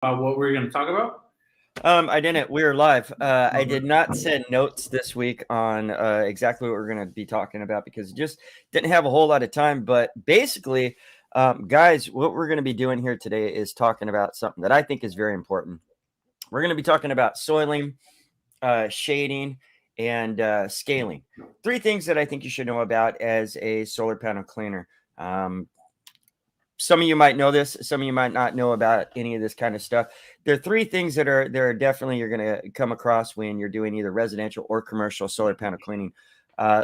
What we're going to talk about? I didn't. We were live. I did not send notes this week on exactly what we're going to be talking about because it just didn't have a whole lot of time. But basically, guys, what we're going to be doing here today is talking about something that I think is very important. We're going to be talking about soiling, shading, and scaling. Three things that I think you should know about as a solar panel cleaner. Some of you might know this, some of you might not know about any of this kind of stuff. There are three things that are definitely you're going to come across when you're doing either residential or commercial solar panel cleaning.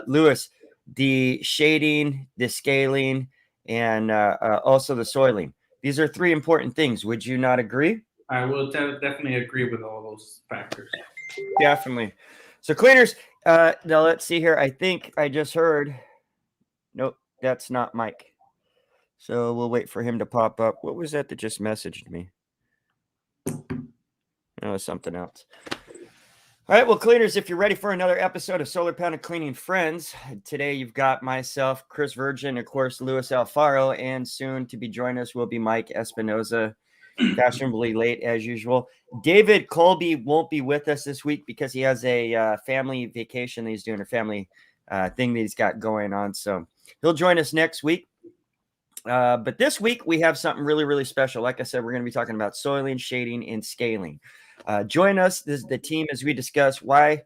Lewis, the shading, the scaling, and also the soiling. These are three important things. Would you not agree? I will definitely agree with all those factors. Definitely. So cleaners, now let's see here. I think I just heard. Nope, that's not Mike. So we'll wait for him to pop up. What was that just messaged me? Oh, something else. All right, well, cleaners, if you're ready for another episode of Solar Panel Cleaning Friends, today you've got myself, Chris Virgin, of course, Louis Alfaro, and soon to be joining us will be Mike Espinoza, fashionably late as usual. David Colby won't be with us this week because he has a family vacation that he's doing, a family thing that he's got going on. So he'll join us next week. But this week we have something really, really special. Like I said, we're going to be talking about soiling, shading, and scaling. Join us, the team, as we discuss why,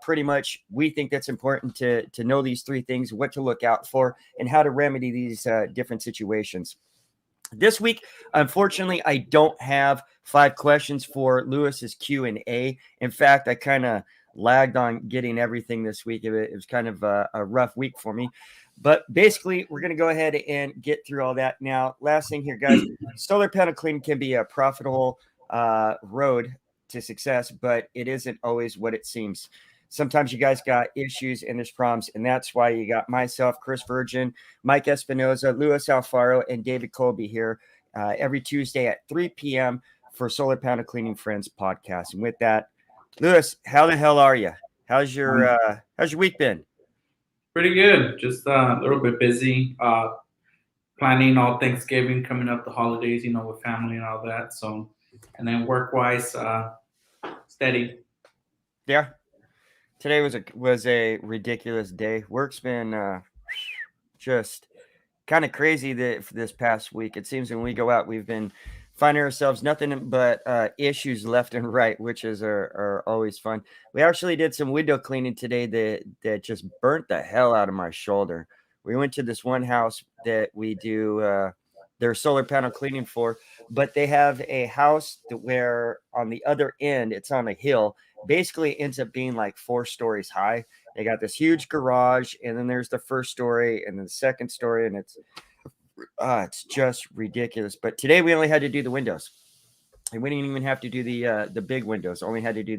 pretty much we think that's important to know these three things, what to look out for, and how to remedy these different situations. This week, unfortunately, I don't have 5 questions for Lewis's Q&A. In fact, I kind of lagged on getting everything this week. It was kind of a rough week for me. But basically, we're going to go ahead and get through all that. Now, last thing here, guys, solar panel cleaning can be a profitable road to success, but it isn't always what it seems. Sometimes you guys got issues and there's problems, and that's why you got myself, Chris Virgin, Mike Espinoza, Louis Alfaro, and David Colby here every Tuesday at 3 p.m. for Solar Panel Cleaning Friends podcast. And with that, Louis, how the hell are you? How's your week been? Pretty good. Just a little bit busy. Planning all Thanksgiving, coming up the holidays, with family and all that. So, and then work-wise, steady. Yeah. Today was a ridiculous day. Work's been just kind of crazy this past week. It seems when we go out, we've been finding ourselves nothing but issues left and right, which are always fun. We actually did some window cleaning today that just burnt the hell out of my shoulder. We went to this one house that we do their solar panel cleaning for, but they have a house where on the other end, it's on a hill, basically ends up being like 4 stories high. They got this huge garage, and then there's the first story and then the second story, and it's just ridiculous. But today we only had to do the windows, and we didn't even have to do the big windows. Only had to do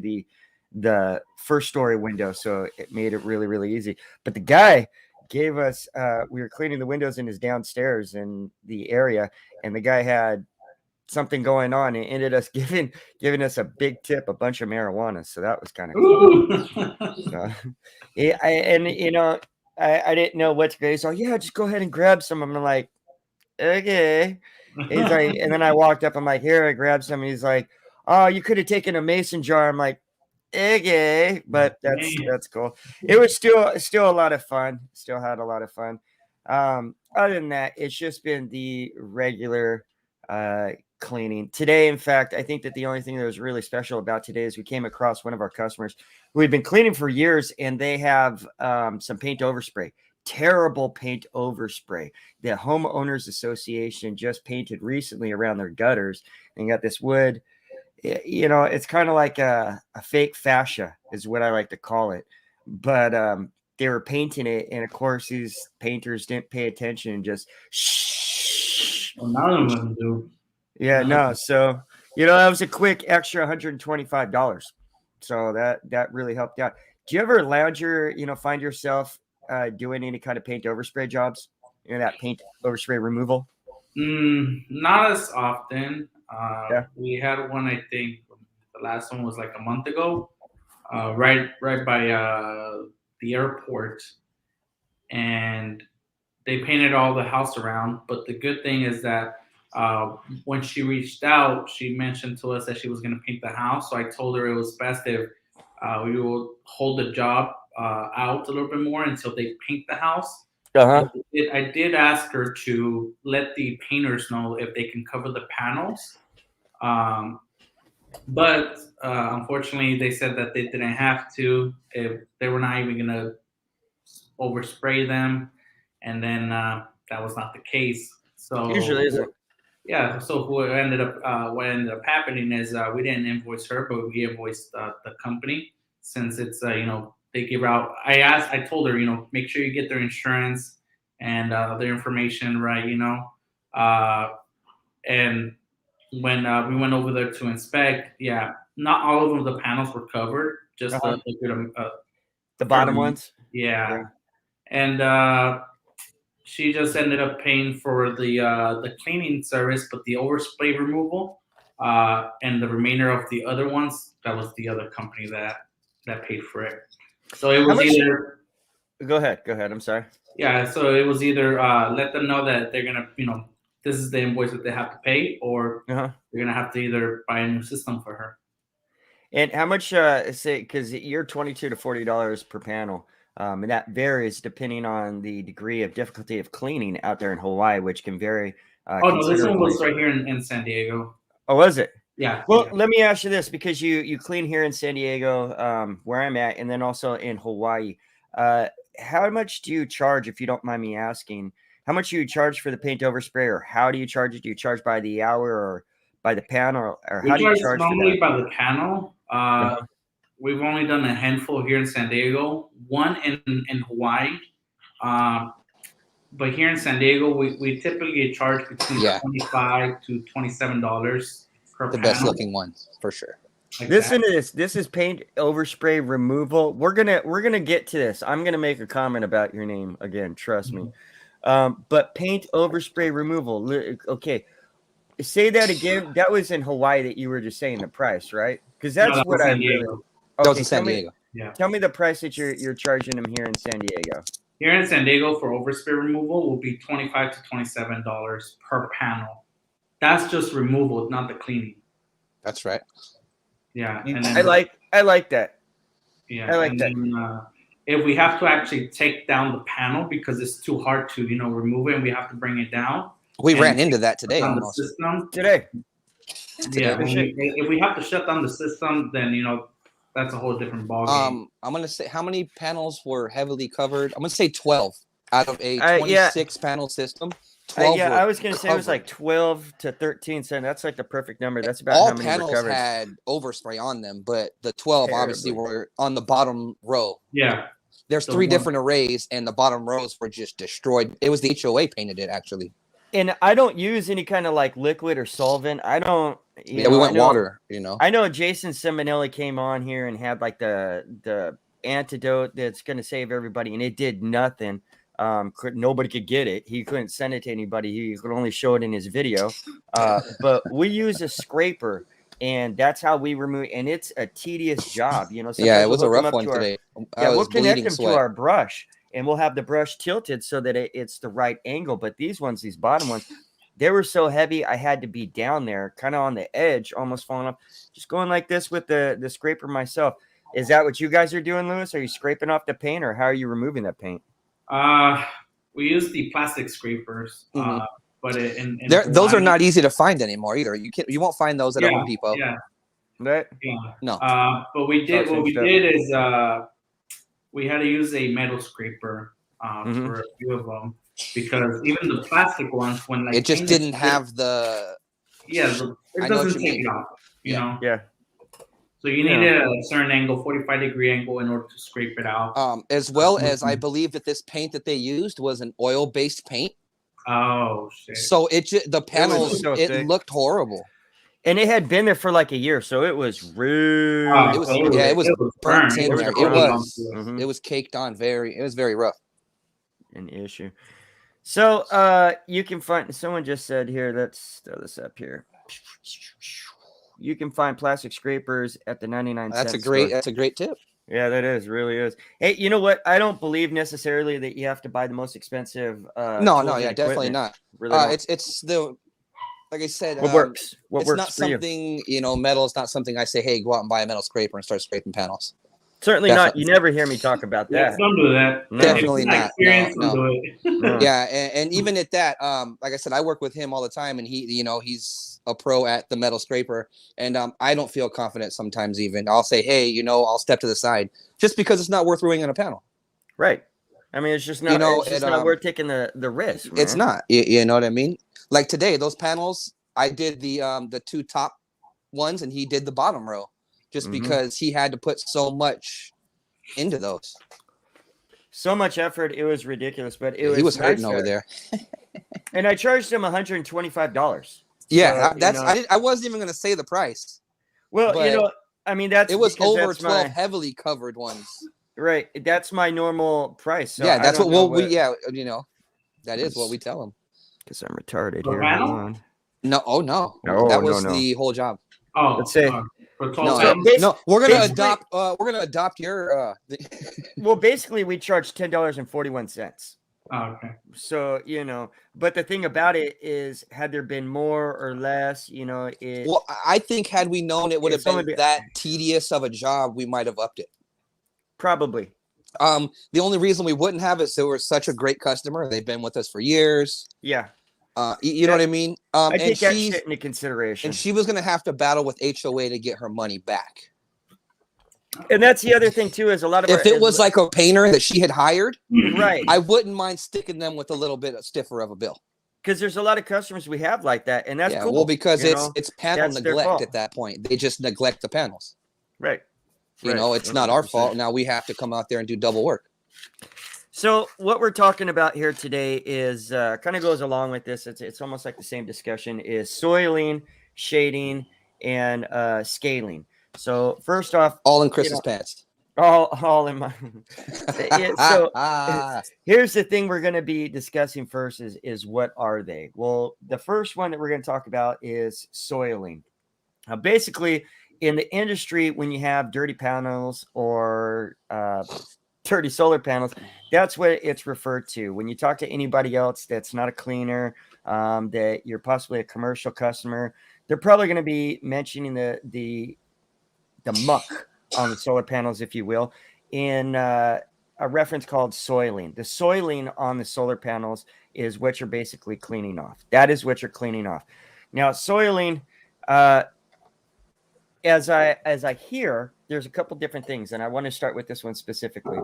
the first story window, so it made it really, really easy. But the guy gave us we were cleaning the windows in his downstairs in the area, and the guy had something going on and ended us giving us a big tip, a bunch of marijuana. So that was kind of cool. So, I didn't know what to go. So yeah, just go ahead and grab some. I'm like, okay. He's like, and then I walked up. I'm like, here, I grabbed some. He's like, oh, you could have taken a mason jar. I'm like, okay, but that's cool. It was still a lot of fun. Still had a lot of fun. Other than that, it's just been the regular cleaning today. In fact, I think that the only thing that was really special about today is we came across one of our customers who had been cleaning for years, and they have some paint overspray. Terrible paint overspray. The homeowners association just painted recently around their gutters and got this wood. It's kind of like a fake fascia is what I like to call it. But they were painting it, and of course these painters didn't pay attention and just shh. Well, now I'm gonna do. Yeah, no. So that was a quick extra $125. So that really helped out. Do you ever find yourself doing any kind of paint overspray jobs? That paint overspray removal? Not as often. Yeah. We had one, I think the last one was like a month ago, right by the airport, and they painted all the house around. But the good thing is that When she reached out, she mentioned to us that she was going to paint the house. So I told her it was best if we will hold the job out a little bit more until they paint the house. Uh-huh. I did ask her to let the painters know if they can cover the panels. But unfortunately, they said that they didn't have to. If they were not even going to overspray them. And then that was not the case. So Usually isn't. yeah, so what ended up happening is we didn't invoice her, but we invoiced the company since it's they give out. I told her make sure you get their insurance and their information right, and when we went over there to inspect, yeah, not all of the panels were covered, just the bottom ones. Yeah, and she just ended up paying for the cleaning service, but the overspray removal and the remainder of the other ones, that was the other company that paid for it. So it was either. Go ahead. I'm sorry. Yeah, so it was either let them know that they're gonna, this is the invoice that they have to pay, or they're gonna have to either buy a new system for her. And how much? Say, because you're $22 to $40 per panel. And that varies depending on the degree of difficulty of cleaning out there in Hawaii, which can vary. Oh, no, this one was right here in San Diego. Oh, was it? Yeah. Well, yeah. Let me ask you this, because you clean here in San Diego, where I'm at, and then also in Hawaii. How much do you charge, if you don't mind me asking? How much do you charge for the paint overspray, or how do you charge it? Do you charge by the hour or by the panel, or how do you charge normally by the panel? We've only done a handful here in San Diego, one in Hawaii. But here in San Diego, we typically charge between $25 to $27 per panel. The best looking ones, for sure. Like Listen to this. This is paint overspray removal. We're gonna get to this. I'm gonna make a comment about your name again. Trust me. But paint overspray removal. Okay, say that again. That was in Hawaii that you were just saying the price, right? Because that's what I really. That was in San Diego. Yeah. Tell me the price that you're charging them here in San Diego. Here in San Diego for overspray removal will be $25 to $27 per panel. That's just removal, not the cleaning. That's right. Yeah, and then, I like that. Yeah, I like that. Then, if we have to actually take down the panel because it's too hard to remove it, and we have to bring it down. We ran into that today. Almost. Today. Yeah, if we have to shut down the system, then that's a whole different ballgame. I'm gonna say, how many panels were heavily covered? I'm gonna say 12 out of a 26 panel system. 12 I was gonna say it was like 12 to 13. So that's like the perfect number. That's about all how many panels were covered. had overspray on them, but the 12 obviously were on the bottom row. Yeah. There's three different arrays, and the bottom rows were just destroyed. It was the HOA painted it, actually. And I don't use any kind of like liquid or solvent. I don't. We went water. I know Jason Simonelli came on here and had like the antidote that's going to save everybody, and it did nothing. Nobody could get it. He couldn't send it to anybody. He could only show it in his video. But we use a scraper, and that's how we remove. And it's a tedious job, Yeah, it was a rough one today. We'll connect them to our brush, and we'll have the brush tilted so that it's the right angle. But these bottom ones, they were so heavy, I had to be down there, kind of on the edge, almost falling off. Just going like this with the scraper myself. Is that what you guys are doing, Lewis? Are you scraping off the paint, or how are you removing that paint? We use the plastic scrapers, but those are not easy to find anymore either. You won't find those at Home Depot. Yeah. Right? Yeah. No. But we did. What we did is we had to use a metal scraper for a few of them, because even the plastic ones, when it just didn't have the. Yeah, it doesn't take it off. You know. Yeah. So you needed a certain angle, 45-degree angle, in order to scrape it out. As well as I believe that this paint that they used was an oil-based paint. Oh shit! So the panels it looked horrible. And it had been there for like a year, so it was rude. It was burnt in there. It was caked on. It was very rough. An issue. So you can find. Someone just said here. Let's throw this up here. You can find plastic scrapers at the 99 cent store. That's a great tip. Yeah, that really is. Hey, you know what? I don't believe necessarily that you have to buy the most expensive. No, definitely not. Really, like I said, What works? What it's works not for you? something, metal is not something I say, hey, go out and buy a metal scraper and start scraping panels. Certainly not. You never hear me talk about Yeah, that. don't do that. No. Definitely If you're not. experienced, No. don't do it. No. Yeah, and even at that, like I said, I work with him all the time, and he's a pro at the metal scraper, and I don't feel confident sometimes. Even I'll say, hey, I'll step to the side just because it's not worth ruining a panel. Right. I mean, it's just not. It's just not worth taking the risk. Man. It's not. You know what I mean? Like today, those panels, I did the two top ones, and he did the bottom row, just because he had to put so much into those. So much effort, it was ridiculous. But he was hurting over there. And I charged him $125. Yeah, so, I wasn't even going to say the price. Well, I mean, it was over 12 heavily covered ones. Right. That's my normal price. So yeah, that's that is what we tell them. Because I'm retarded The here. panel? No, no. That was the whole job. Oh, let's say. For no, we're gonna adopt. We're gonna adopt your. Well, basically, we charge $10.41. Oh, okay. So but the thing about it is, had there been more or less, Well, I think had we known it would have been that tedious of a job, we might have upped it. Probably. The only reason we wouldn't have is they were such a great customer. They've been with us for years. Yeah. You know what I mean? I take that shit into consideration. And she was going to have to battle with HOA to get her money back. And that's the other thing too, is a lot of if it was like a painter that she had hired, right, I wouldn't mind sticking them with a little bit stiffer of a bill. Because there's a lot of customers we have like that, and that's cool. Well, because it's panel neglect at that point. They just neglect the panels. Right. It's not our fault. Now we have to come out there and do double work. So what we're talking about here today is kind of goes along with this. It's almost like the same discussion, is soiling, shading, and scaling. So first off, all in Chris's pants. All in my. So here's the thing we're going to be discussing first is what are they? Well, the first one that we're going to talk about is soiling. Basically, in the industry, when you have dirty panels or dirty solar panels, that's what it's referred to. When you talk to anybody else that's not a cleaner, that you're possibly a commercial customer, they're probably going to be mentioning the muck on the solar panels, if you will, in a reference called soiling. The soiling on the solar panels is what you're basically cleaning off. That is what you're cleaning off. Now, soiling, as I hear, there's a couple different things, and I want to start with this one specifically.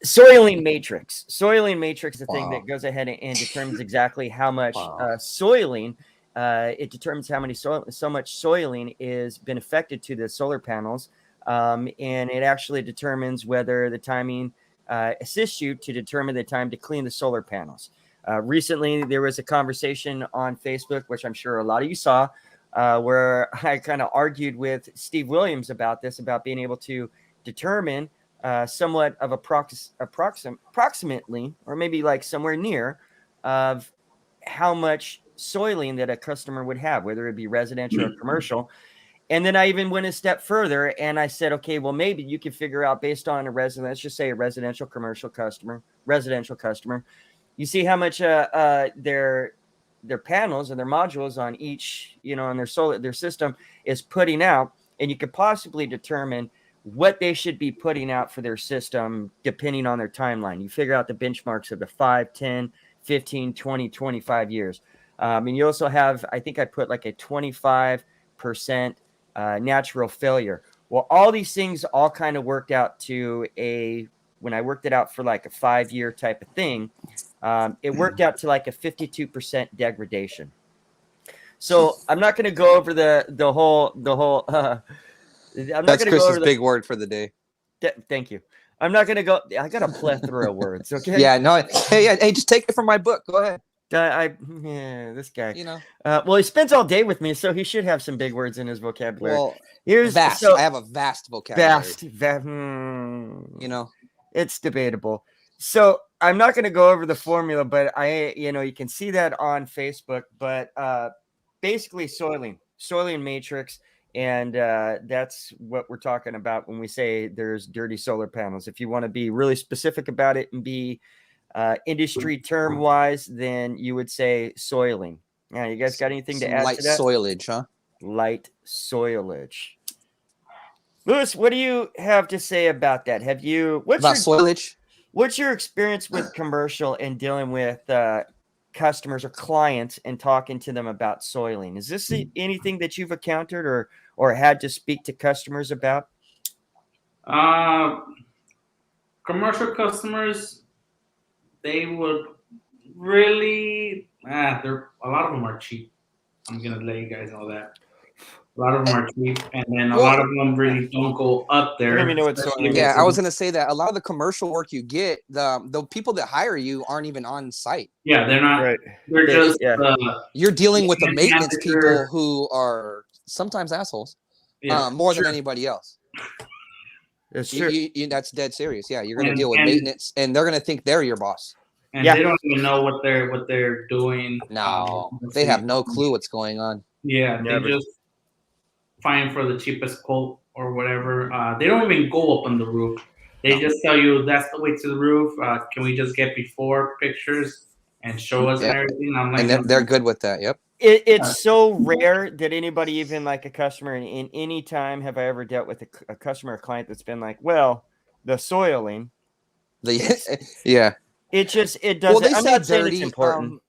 Soiling matrix. Soiling matrix is the thing that goes ahead and determines exactly how much soiling. It determines how many so much soiling is been affected to the solar panels, and it actually determines whether the timing assists you to determine the time to clean the solar panels. Recently, there was a conversation on Facebook, which I'm sure a lot of you saw, where I kind of argued with Steve Williams about this, about being able to determine somewhat of approximately, or maybe like somewhere near, of how much soiling that a customer would have, whether it be residential or commercial. And then I even went a step further and I said, okay, well, maybe you can figure out based on let's just say a residential customer, you see how much their panels and their modules on each, on their system is putting out, and you could possibly determine what they should be putting out for their system depending on their timeline. You figure out the benchmarks of the 5, 10, 15, 20, 25 years. And you also have, I think I put like a 25% natural failure. Well, all these things all kind of worked out to when I worked it out for like a 5-year type of thing, it worked out to like a 52% degradation. So I'm not going to go over the whole. That's Chris's big word for the day. Thank you. I'm not going to go. I got a plethora of words. Okay. Yeah. No. Hey, just take it from my book. Go ahead. This guy. Well, he spends all day with me, so he should have some big words in his vocabulary. Well, vast. I have a vast vocabulary. It's debatable. So I'm not going to go over the formula, but you can see that on Facebook. But basically, soiling matrix, and that's what we're talking about when we say there's dirty solar panels. If you want to be really specific about it and be industry term wise, then you would say soiling. Yeah, you guys got anything to Some add light to that? soilage, huh? Light soilage. Lewis, what do you have to say about that? Soilage? What's your experience with commercial and dealing with customers or clients and talking to them about soiling? Is this anything that you've encountered or had to speak to customers about? Commercial customers, they would really, they're a lot of them are cheap. I'm gonna let you guys know that. A lot of them are cheap, and then a lot of them really don't go up there. I don't even know what especially soiling with Yeah, is. I was gonna say that a lot of the commercial work you get, the people that hire you aren't even on site. Yeah, they're not. Right. They're just. You're dealing with the Yeah, maintenance manager. people who are sometimes assholes, more than anybody else. It's true. That's dead serious. Yeah, you're gonna deal with maintenance, and they're gonna think they're your boss. And they don't even know what they're doing. No, they have no clue what's going on. Yeah, Never. they just find for the cheapest quote or whatever. They don't even go up on the roof. They just tell you that's the way to the roof. Can we just get before pictures and show us and everything? I'm like, And they're good with that. Yep. It's so rare that anybody, even like a customer, in any time have I ever dealt with a customer or client that's been like, well, the soiling. Yeah. It doesn't. Well, they I'm say not saying dirty. it's important.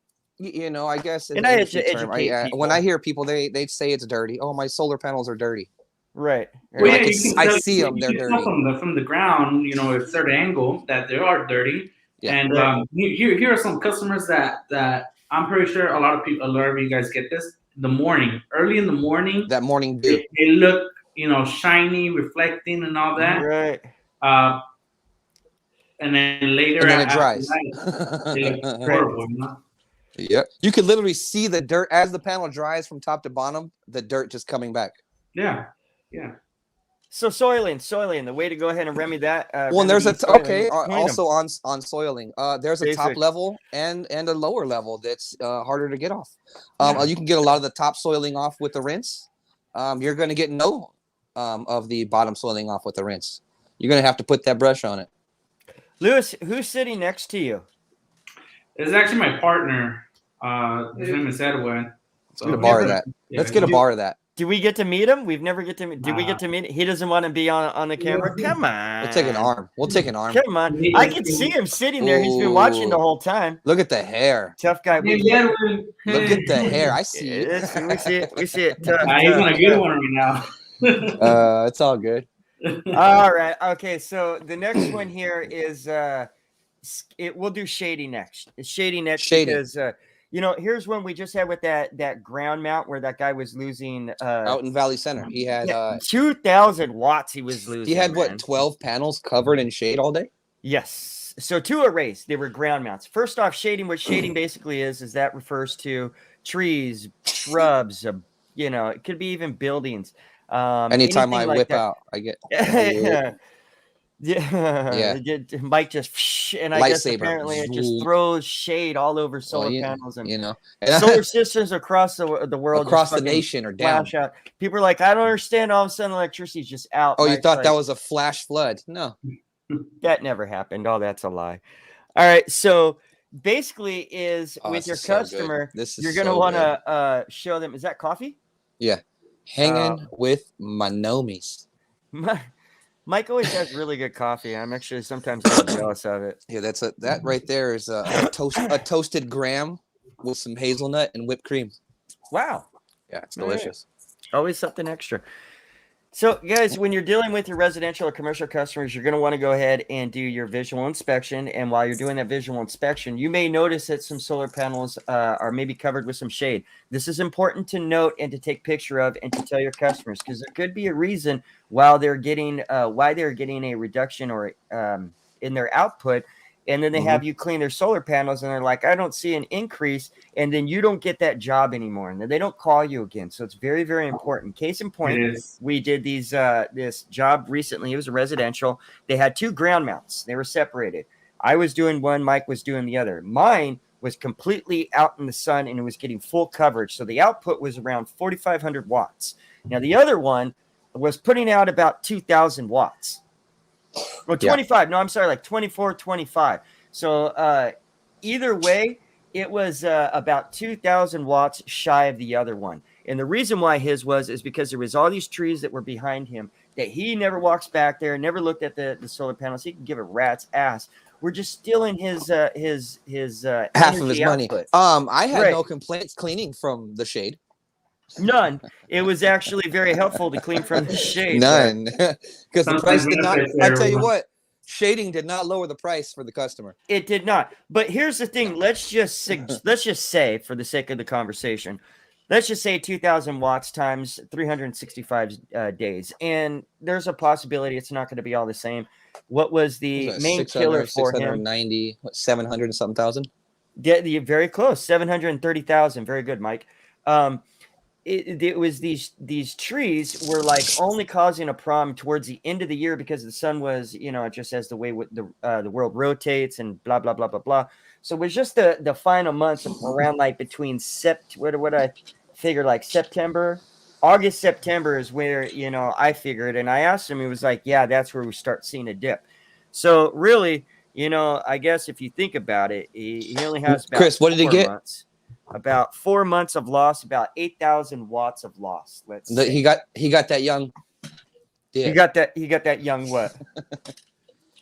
I guess. And I had to educate people. When I hear people, they say it's dirty. Oh, my solar panels are dirty. Right. Well, I see them. They're dirty. From the ground, at a certain angle that they are dirty. Yeah. And here are some customers that I'm pretty sure a lot of you guys get this. Early in the morning. That morning dew. They look, shiny, reflecting, and all that. Right. And then later, and then it dries. They look horrible, Yep. You could literally see the dirt as the panel dries from top to bottom. The dirt just coming back. Yeah. So soiling, the way to go ahead and remedy that. Well, there's also on soiling. There's a top level and a lower level that's harder to get off. You can get a lot of the top soiling off with the rinse. You're going to get no of the bottom soiling off with the rinse. You're going to have to put that brush on it. Lewis, who's sitting next to you? It's actually my partner. His name is Edwin. Let's get a bar of that. Let's get a bar of that. Do we get to meet him? We've never get to meet. Did we get to meet? He doesn't want to be on the camera. Come on. We'll take an arm. Come on. I can see him sitting there. He's been watching the whole time. Look at the hair. Tough guy. Look at the hair. I see it. We see it. We see it. Tough, he's on a good one right now. It's all good. All right. Okay. So the next one here is we'll do shady next. It's shady next because here's one we just had with that ground mount where that guy was losing out in Valley Center. He had 2,000 watts he was losing. He had 12 panels covered in shade all day? Yes. So 2 arrays, they were ground mounts. First off, shading, what shading basically is that refers to trees, shrubs, it could be even buildings. Anytime I whip out, I get Mike just and I guess apparently it just throws shade all over solar panels and solar systems across the world, across the nation, are down. Out. People are like, I don't understand. All of a sudden, electricity is just out. Oh, you thought that was a flash flood? No, that never happened. Oh, that's a lie. All right, so basically, with your customer, you're going to want to show them. Is that coffee? Yeah. Hanging with my nomies. Mike always has really good coffee. I'm actually sometimes jealous of it. Yeah, that right there is a toasted graham with some hazelnut and whipped cream. Wow. Yeah, it's delicious. Always something extra. So, guys, when you're dealing with your residential or commercial customers, you're going to want to go ahead and do your visual inspection. And while you're doing that visual inspection, you may notice that some solar panels are maybe covered with some shade. This is important to note and to take picture of and to tell your customers, because there could be a reason why they're getting a reduction or in their output. And then they have you clean their solar panels and they're like, I don't see an increase. And then you don't get that job anymore. And then they don't call you again. So it's very, very important. Case in point, we did this job recently. It was a residential. They had 2 ground mounts. They were separated. I was doing one. Mike was doing the other. Mine was completely out in the sun and it was getting full coverage. So the output was around 4,500 watts. Now the other one was putting out about 2,000 watts. Well, 25. No, I'm sorry, like 24, 25. So either way, it was about 2,000 watts shy of the other one. And the reason why his is because there was all these trees that were behind him that he never walks back there, never looked at the solar panels. He can give a rat's ass. We're just stealing his half of his money. output. I had Right. no complaints cleaning from the shade. None. It was actually very helpful to clean from the shade. None, because the price did not. benefits I tell you everyone. what, shading did not lower the price for the customer. It did not. But here's the thing. Let's just say, for the sake of the conversation, let's just say 2,000 watts times 365 days, and there's a possibility it's not going to be all the same. What was the main killer for him? 690, 700 and something thousand. Yeah, very close. 730,000. Very good, Mike. It was these trees were like only causing a problem towards the end of the year because the sun was, just as the way the world rotates and blah blah blah blah blah. So it was just the final months around like between what I figured like September, August, September is where I figured, and I asked him, he was like, yeah, that's where we start seeing a dip. So really, I guess if you think about it, he only has about Chris, what did he 4 get? months. About 4 months of loss, about 8,000 watts of loss. He got that young. He got that young what?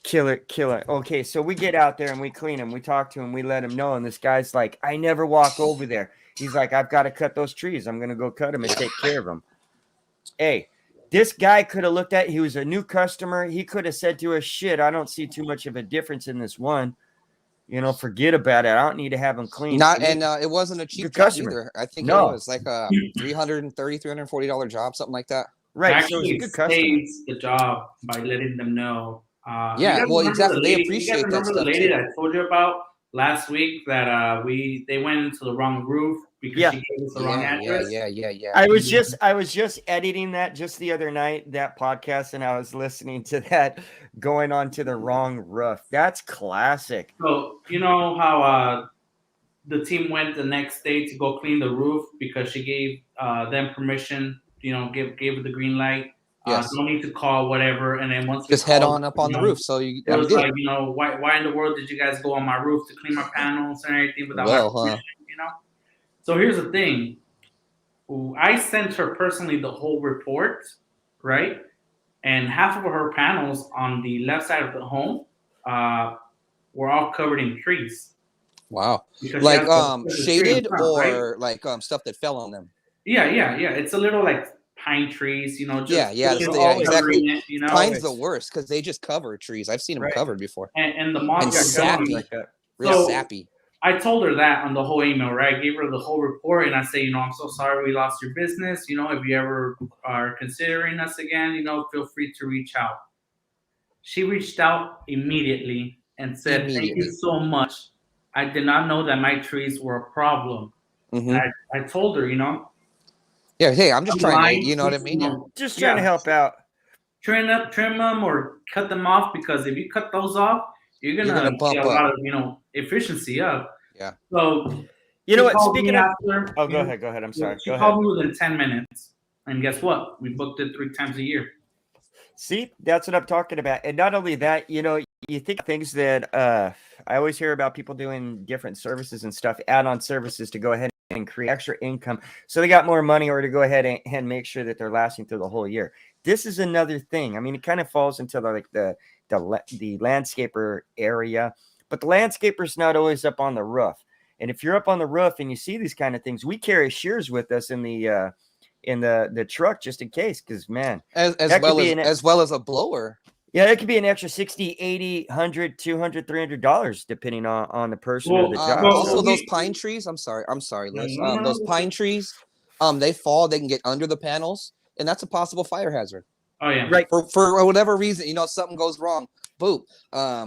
Killer. Okay, so we get out there and we clean him. We talk to him. We let him know. And this guy's like, I never walk over there. He's like, I've got to cut those trees. I'm going to go cut them and take care of them. Hey, this guy could have looked at, he was a new customer. He could have said to us, shit, I don't see too much of a difference in this one. Forget about it. I don't need to have them clean. It wasn't a cheap job customer. either. I think No. it was like a $340 job, something like that. Right. So Actually, it's a good customer. saves the job by letting them know. Yeah, you guys well, remember exactly. the They lady- appreciate you guys that remember stuff, the lady too. that I told you about last week that they went into the wrong roof because Yeah. she gave us the wrong address. Yeah. I was just editing that just the other night, that podcast, and I was listening to that going on to the wrong roof. That's classic. So you know how the team went the next day to go clean the roof because she gave them permission. Gave her the green light. Yes. Don't need to call whatever. And then once we Just head called, on up on the roof. So you It was did. like, why in the world did you guys go on my roof to clean my panels and everything without my permission, So here's the thing. I sent her personally the whole report, right? And half of her panels on the left side of the home were all covered in trees. Wow. Because Like she has the tree in shaded front, or right? like stuff that fell on them. Yeah. It's a little like pine trees, just Yeah, covering exactly. it, Pine's the worst because they just cover trees. I've seen them Right. covered before. and the moss And got sappy. covered. Real So- sappy. I told her that on the whole email, right? I gave her the whole report, and I say, I'm so sorry we lost your business. If you ever are considering us again, feel free to reach out. She reached out immediately and said, thank you so much. I did not know that my trees were a problem. Mhm. I told her, Yeah, hey, I'm just trying lying, to, you know what I mean? Yeah. Just trying to help out. trim them or cut them off, because if you cut those off, you're You're gonna gonna bump get a lot of efficiency up. Yeah. So You know she what? called Speaking me of, after, go ahead. I'm sorry. She Go called ahead. me within 10 minutes, and guess what? We booked it 3 times a year. See, that's what I'm talking about. And not only that, you think of things that I always hear about people doing different services and stuff, add-on services to go ahead and create extra income so they got more money, or to go ahead and make sure that they're lasting through the whole year. This is another thing. I mean, it kind of falls into the landscaper area, but the landscaper's not always up on the roof. And if you're up on the roof and you see these kind of things, we carry shears with us in the truck just in case, because man, As well as a blower. yeah, it could be an extra 60, 80, 100, 200, $300 depending on the person or the job. Also, those pine trees. I'm sorry, Liz. No. Those pine trees, they fall. They can get under the panels, and that's a possible fire hazard. Oh yeah, Right. For whatever reason, something goes wrong. Boom.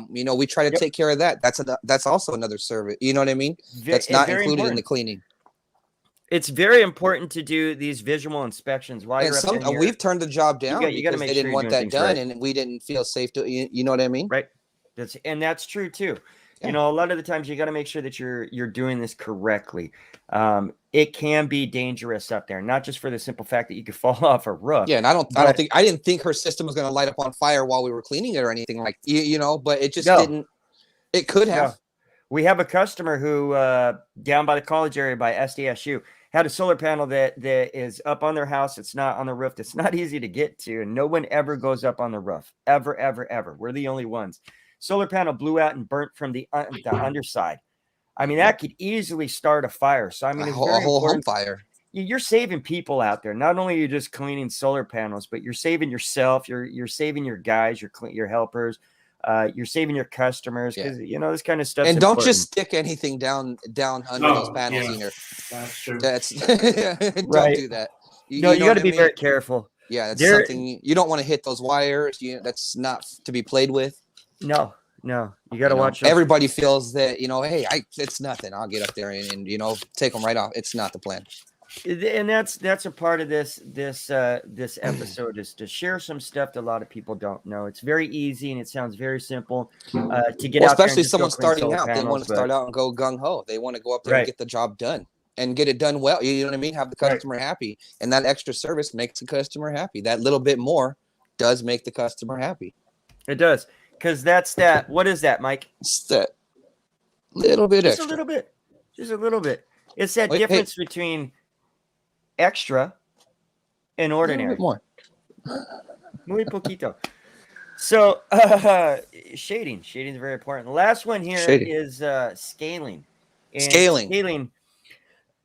We try to take care of that. That's also another service. You know what I mean? That's not included in the cleaning. It's very important to do these visual inspections while you're up in here. We've turned the job down You gotta because make they sure didn't you're want doing that things done, right. and we didn't feel safe to. You know what I mean? Right. That's true too. Yeah. A lot of the times you got to make sure that you're doing this correctly. It can be dangerous up there, not just for the simple fact that you could fall off a roof. Yeah, and I didn't think her system was going to light up on fire while we were cleaning it or anything like, but it just didn't. It could have. We have a customer who down by the college area by SDSU had a solar panel that is up on their house. It's not on the roof. It's not easy to get to, and no one ever goes up on the roof. Ever. We're the only ones. Solar panel blew out and burnt from the underside. I mean, that could easily start a fire. So I mean, it's a whole home fire. You're saving people out there. Not only are you just cleaning solar panels, but you're saving yourself. You're saving your guys, your helpers. You're saving your customers because this kind of stuff. And don't just stick anything down under those panels either. That's true. Don't do that. You got to be very careful. Yeah, that's something you don't want to hit those wires. That's not to be played with. No, you got to watch. Everybody feels that hey, it's nothing. I'll get up there and take them right off. It's not the plan. And that's a part of this episode is to share some stuff that a lot of people don't know. It's very easy and it sounds very simple to get out there. Especially someone starting out, they want to start out and go gung ho. They want to go up there and get the job done and get it done well. You know what I mean? Have the customer happy, and that extra service makes the customer happy. That little bit more does make the customer happy. It does, because that's that. What is that, Mike? It's that little bit extra. Just a little bit. It's that difference between extra and ordinary. More. Muy poquito. So shading is very important. The last one here is scaling. Scaling.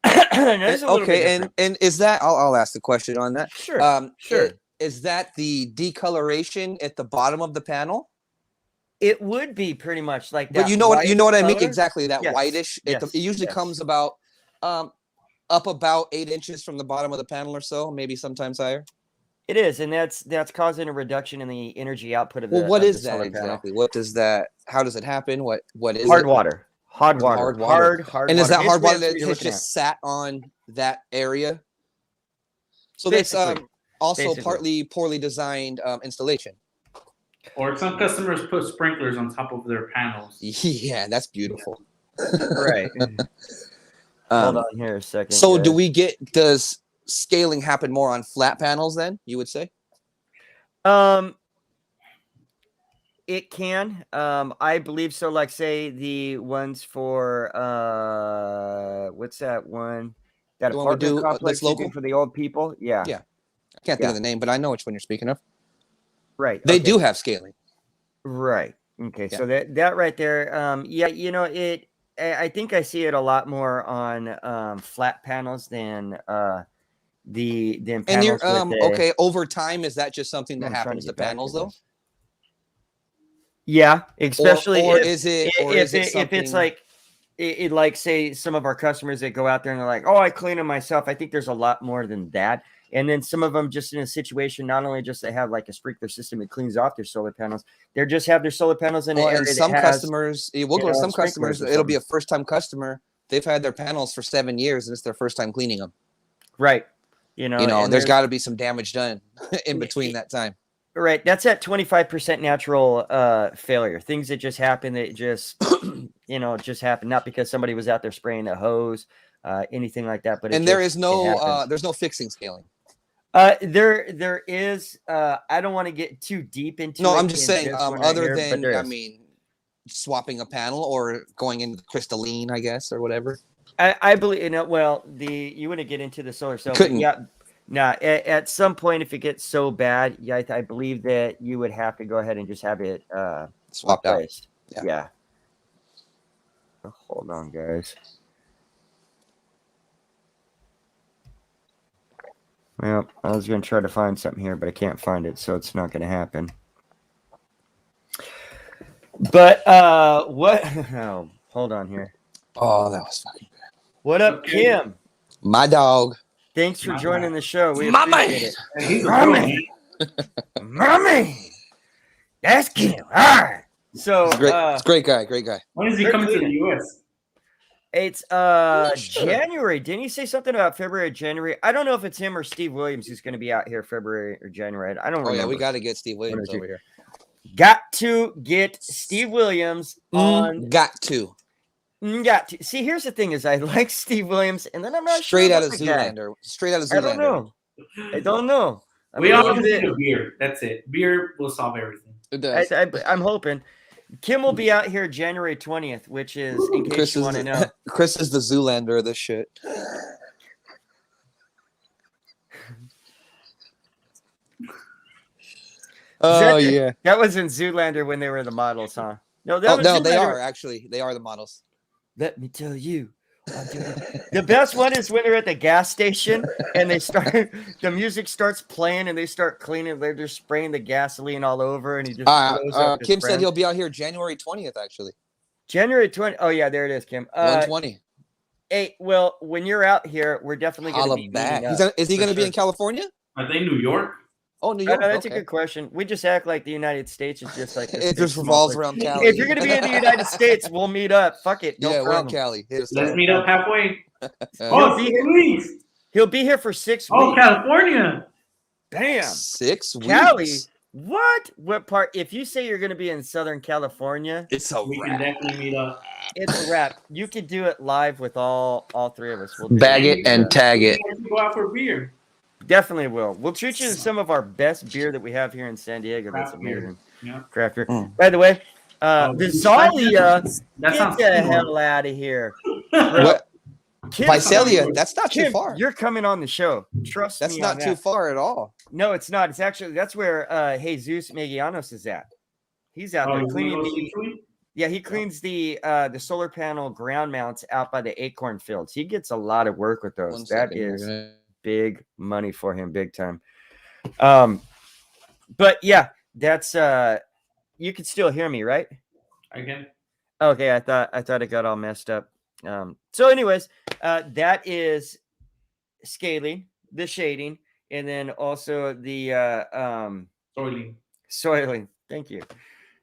Okay, and is that I'll ask the question on that. Sure. Is that the decoloration at the bottom of the panel? It would be pretty much like that. But you know what I mean? Color? Exactly, that whitish. Yes. It usually comes about up about 8 inches from the bottom of the panel or so, maybe sometimes higher. It is, and that's causing a reduction in the energy output of the. Well, what is that panel. exactly? What does that? How does it happen? What is hard it? Water? Hard water. And is that hard water that has just sat on that area? So that's also partly poorly designed installation. Or some customers put sprinklers on top of their panels. Yeah, that's beautiful. Right. Hold on here a second. So does scaling happen more on flat panels then, you would say? It can. I believe so. Like say the ones for what's that one? That apartment complex local for the old people? Yeah. Yeah. I can't think of the name, but I know which one you're speaking of. Right. They do have scaling. Right. Okay. Yeah. So that right there, I think I see it a lot more on flat panels than panels. And okay, over time, is that just something that happens to panels though? Yeah, especially if it's like say some of our customers that go out there and they're like, oh, I clean them myself. I think there's a lot more than that. And then some of them just in a situation, not only just they have like a sprinkler system that cleans off their solar panels, they just have their solar panels in an area some customers, we'll go to some customers, it'll be a first-time customer. They've had their panels for 7 years and it's their first time cleaning them. Right. There's got to be some damage done in between that time. Right. That's at 25% natural failure. Things that just happen, that just, just happen, not because somebody was out there spraying a hose, anything like that. But there's no fixing scaling. There is. I don't want to get too deep into. No, I'm just saying. Other than, swapping a panel or going into crystalline, I guess, or whatever. I believe. Well, you wouldn't get into the solar cell. Couldn't. Yeah. No. At some point, if it gets so bad, I believe that you would have to go ahead and just have it swapped out. Yeah. Hold on, guys. Well, I was going to try to find something here, but I can't find it, so it's not going to happen. But what? Oh, hold on here. Oh, that was fucking good. What up, Kim? My dog. Thanks for joining the show. We appreciate it. Mommy. That's Kim. All right. So it's a great guy. When is he coming to the U.S.? It's January. Didn't he say something about February or January? I don't know if it's him or Steve Williams who's going to be out here February or January. I don't remember. Oh yeah, we got to get Steve Williams over here. Got to get Steve Williams on. Got to. See, here's the thing: is I like Steve Williams, and then I'm not straight out of Zoolander. Straight out of Zoolander. I don't know. We all need a beer. That's it. Beer will solve everything. It does. I'm hoping. Kim will be out here January 20th, which is, in case Chris you want to know. Chris is the Zoolander of this shit. Oh yeah. That was in Zoolander when they were the models, huh? No, that Oh was no, they Zoolander. are actually. They are the models. Let me tell you. The best one is when they're at the gas station and the music starts playing and they start cleaning. They're just spraying the gasoline all over, and he just blows up his Kim said friend. he'll be out here January 20th, actually. January 20th. Oh yeah, there it is, Kim. 120. Hey, well, when you're out here, we're definitely going to be back. meeting up. Is he going to be in California? Are they New York? Oh, New I York. know, that's okay. a good question. We just act like the United States is just like It just revolves around Cali. If you're going to be in the United States, we'll meet up. Fuck it. No yeah, we're in problem. Cali. Let's meet up halfway. He'll be here. 6 weeks. He'll be here for 6 Oh, weeks. California. Damn. 6 weeks. Cali. What? What part? If you say you're going to be in Southern California, It's a We wrap. can definitely meet up. it's a wrap. You could do it live with all three of us. We'll do Bag it and tag it. We can go out for beer. Definitely will. We'll treat you to some of our best beer that we have here in San Diego. That's Craft beer. amazing. Yeah. Craft beer. Mm. By the way, Oh, the Zalia, That get sounds the cool. hell out of here. What? Kim, Visalia, that's not too Kim, far. you're coming on the show. Trust That's me. not on too that. far at all. No, it's not. It's actually that's where Jesus Megianos is at. He's out there cleaning the. Yeah, he cleans the solar panel ground mounts out by the acorn fields. He gets a lot of work with those. One That second is here. big money for him, big time. But yeah, that's you can still hear me, right? Again. Okay, I thought it got all messed up. So anyways, that is scaling, the shading, and then also the Soiling. soiling. Thank you.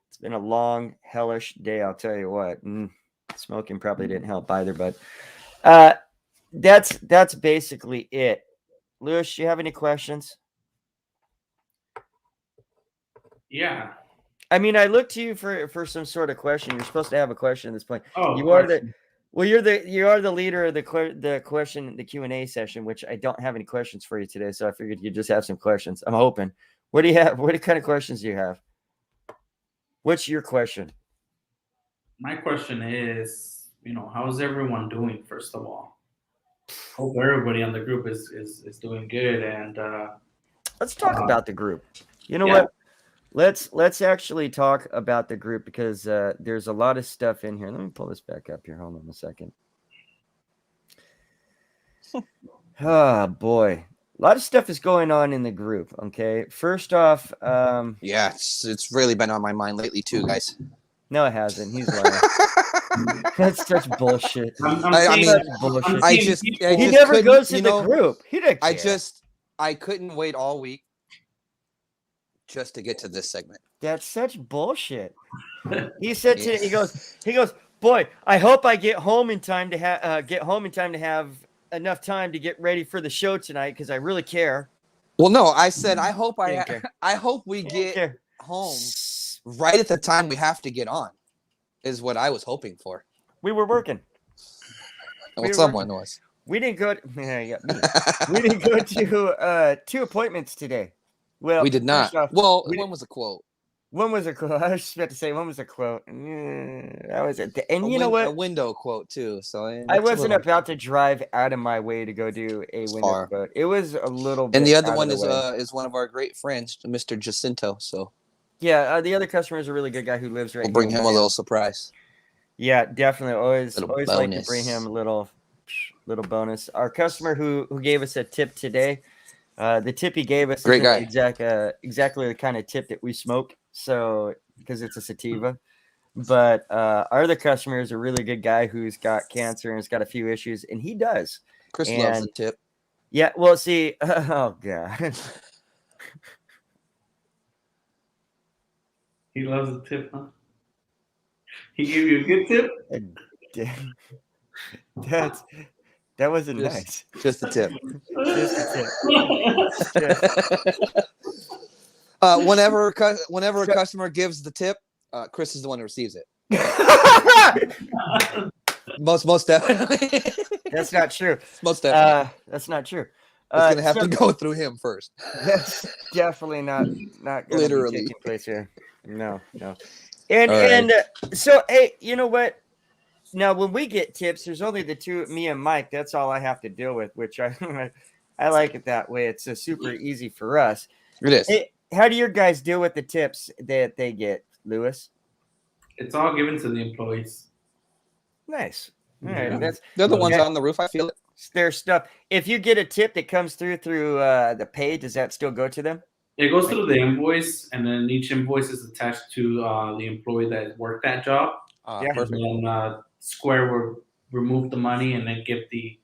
It's been a long, hellish day, I'll tell you what. Smoking probably didn't help either, but that's basically it. Lewis, do you have any questions? Yeah. I mean, I look to you for some sort of question. You're supposed to have a question at this point. Oh, You are the leader of the Q&A session, which I don't have any questions for you today, so I figured you'd just have some questions. I'm hoping. What do you have? What kind of questions do you have? What's your question? My question is, how's everyone doing? First of all, hope everybody on the group is doing good. And Let's talk about the group. You know yeah. what? Let's actually talk about the group because there's a lot of stuff in here. Let me pull this back up here. Hold on a second. Oh boy, a lot of stuff is going on in the group. Okay, first off, Yeah, it's really been on my mind lately too, guys. no, it hasn't. He's lying. That's such bullshit. I mean, Such bullshit. I just He couldn't, never goes to you the know, group. He didn't care. I couldn't wait all week just to get to this segment. That's such bullshit. He said to he goes, boy, I hope I get home in time to have enough time to get ready for the show tonight because I really care. Well, no, I said I hope Didn't care. I hope we get care. home right at the time we have to get on. Is what I was hoping for. We were working. Well, someone was. We didn't go. Me. We didn't go to 2 appointments today. Well, We did not. first off, Well, we one was a quote. one was a quote. I was just about to say one was a quote. That was it. And A you know what? A window quote too. So I wasn't about to drive out of my way to go do a window far. quote. It was a little bit. And the other out one of the way. is one of our great friends, Mr. Jacinto. So Yeah, the other customer is a really good guy who lives right we'll bring here. him a little surprise. Yeah, definitely. Always Little like to bonus. bring him a little bonus. Our customer who gave us a tip today, the tip he gave us Great isn't guy. exactly the kind of tip that we smoke. So because it's a sativa. But our other customer is a really good guy who's got cancer and has got a few issues, and he does. Chris loves the And- tip. Yeah, well, see, oh god. he loves the tip, huh? He gave you a good tip. That wasn't Just- nice. Just the tip. Just a tip. Whenever a customer gives the tip, Chris is the one who receives it. Most definitely. That's not true. Most definitely. That's not true. It's gonna have so to go through him first. That's definitely not gonna Literally. be taking place here. No. And All right. so hey, you know what? Now when we get tips, there's only the two, me and Mike. That's all I have to deal with, which I I like it that way. It's super easy for us. It is. Hey, how do your guys deal with the tips that they get, Lewis? It's all given to the employees. Nice. All right, Yeah. They're the ones that- on the roof. I feel it. it's their stuff. If you get a tip that comes through the pay, does that still go to them? It goes through the invoice, and then each invoice is attached to the employee that worked that job. Yeah. Perfect. And then Square will remove the money and then give the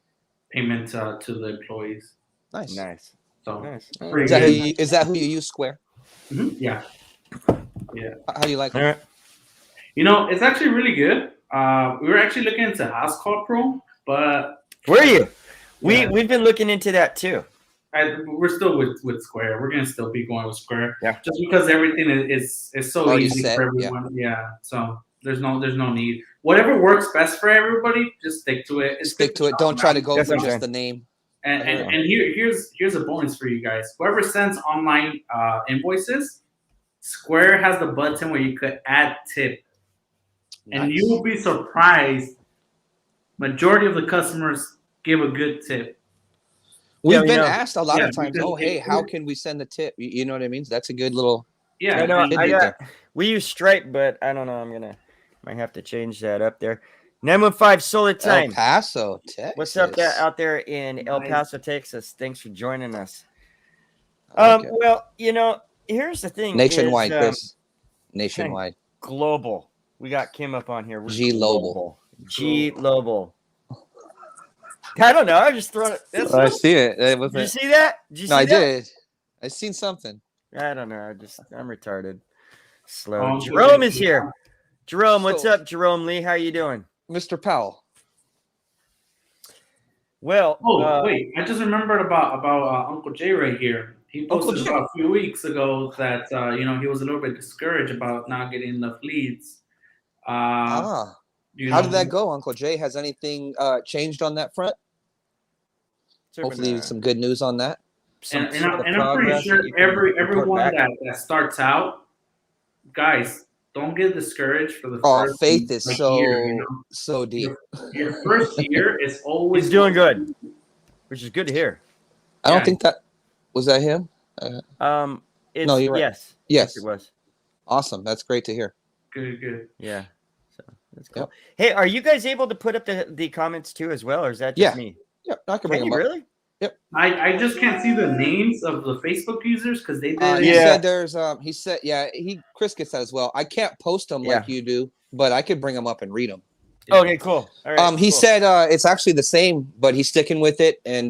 payment to the employees. Nice. Nice. So Nice. pretty Is that who you use, Square? Mhm. Yeah. How do you like All them? right. You know, it's actually really good. We were actually looking into House Call Pro, but Were you? Yeah. We've been looking into that too. we're still with Square. We're gonna still be going with Square. Yeah. Just because everything is so Already easy set, for everyone. Yeah. So there's no need. Whatever works best for everybody, just stick to it. Stick to it. Don't try to go That's for what I'm just saying. the name. And here's a bonus for you guys. Whoever sends online invoices, Square has the button where you could add tip, and you will be surprised. Majority of the customers give a good tip. We've we been know. asked a lot Yeah, of times, because oh, hey, it- how can we send the tip? You know what I mean? That's a good little. Yeah, I know. and- I got- We use Stripe, but I don't know. Might have to change that up there. 915 Solar Time. El Paso, Texas. What's up out there in El Nice. Paso, Texas? Thanks for joining us. I like it. Well, here's the thing. Nationwide, is, Chris. Nationwide. Global. We got Kim up on here. We're G-Lobal. G-Lobal. I don't know. I just throwing it. That's I see it. It Did you see that? Did you see No, I that? did. I seen something. I don't know. I'm retarded. Slow. Oh, Jerome okay. is here. Jerome, what's So- up, Jerome Lee? How you doing? Mr. Powell. Well, Wait! I just remembered about Uncle Jay right here. He Uncle posted Jay. about a few weeks ago that he was a little bit discouraged about not getting enough leads. How did that go, Uncle Jay? Has anything changed on that front? Hopefully, some good news on that. And I'm pretty sure everyone that starts out, guys, don't get discouraged for the first Faith is year, so deep. Your first year is always He's doing good, which is good to hear. I don't think that was that him. No, you're right. Yes, Yes, it was. awesome. That's great to hear. good. Yeah, so that's cool. Yep. Hey, are you guys able to put up the comments too as well, or is that just me? Yeah, I can bring Can him you up. really? I just can't see the names of the Facebook users because they did. He Yeah. said there's he said Chris gets that as well. I can't post them like you do, but I could bring them up and read them. Yeah. Okay, cool. All right. He cool. said it's actually the same, but he's sticking with it and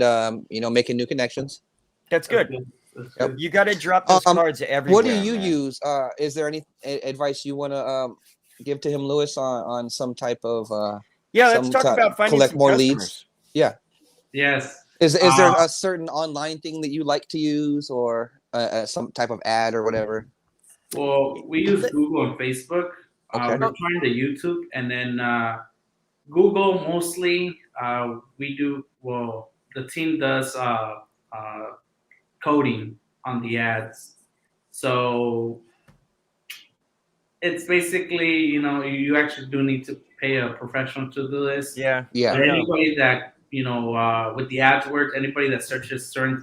making new connections. That's good. That's good. You got to drop those cards everywhere. What do you man. use? Is there any advice you want to give to him, Lewis, on some type of Let's some talk about finding collect some more customers. leads? Yeah. Yes. Is there a certain online thing that you like to use, or some type of ad or whatever? Well, we use Google and Facebook. Okay. We're trying to YouTube, and then Google mostly. We do well. The team does coding on the ads, so it's basically you actually do need to pay a professional to do this. Yeah. Yeah. But anybody that with the AdWords, anybody that searches certain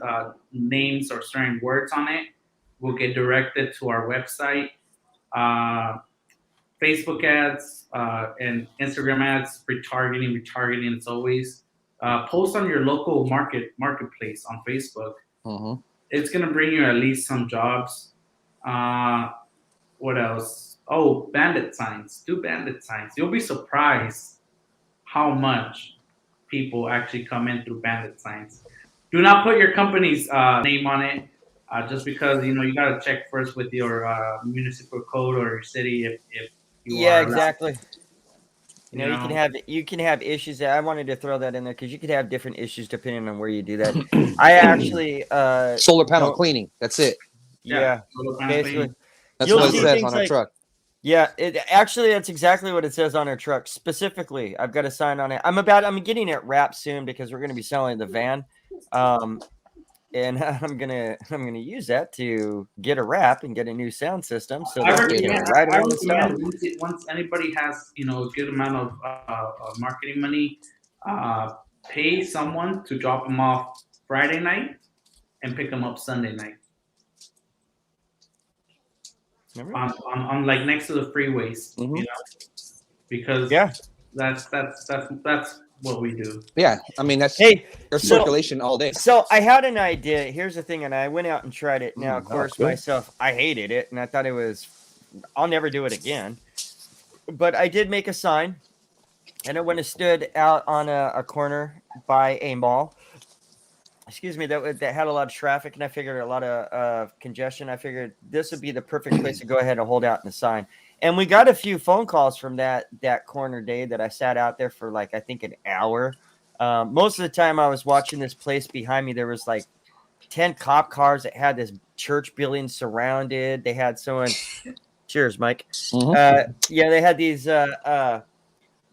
names or certain words on it will get directed to our website. Facebook ads and Instagram ads, retargeting. It's always post on your local marketplace on Facebook. Mm-hmm. It's gonna bring you at least some jobs. What else? Oh, bandit signs. Do bandit signs. You'll be surprised how much people actually come in through bandit signs. Do not put your company's name on it, just because you got to check first with your municipal code or your city if you are allowed. Exactly. You can have issues. I wanted to throw that in there because you could have different issues depending on where you do that. I actually Solar panel cleaning. That's it. Yeah, Solar panel basically. cleaning. That's You'll what it see says things on our like- truck. Yeah, that's exactly what it says on our truck. Specifically, I've got a sign on it. I'm getting it wrapped soon because we're going to be selling the van. and I'm gonna use that to get a wrap and get a new sound system so I that we can recommend, ride I around the style. recommend once anybody has, you know, a good amount of marketing money, pay someone to drop them off Friday night and pick them up Sunday night on like next to the freeways, Mhm. you know, because Yeah. that's what we do. Yeah, I mean that's Hey, there's so- circulation all day. So I had an idea. Here's the thing, and I went out and tried it. Now, of course, cool. myself, I hated it, and I thought I'll never do it again. But I did make a sign, and it went and stood out on a corner by a mall. Excuse me, that had a lot of traffic, and I figured a lot of congestion. I figured this would be the perfect place to go ahead and hold out the sign. And we got a few phone calls from that corner day that I sat out there for like I think an hour. Most of the time I was watching this place behind me. There was like 10 cop cars that had this church building surrounded. They had someone. Cheers, Mike. Mhm. Yeah, they had these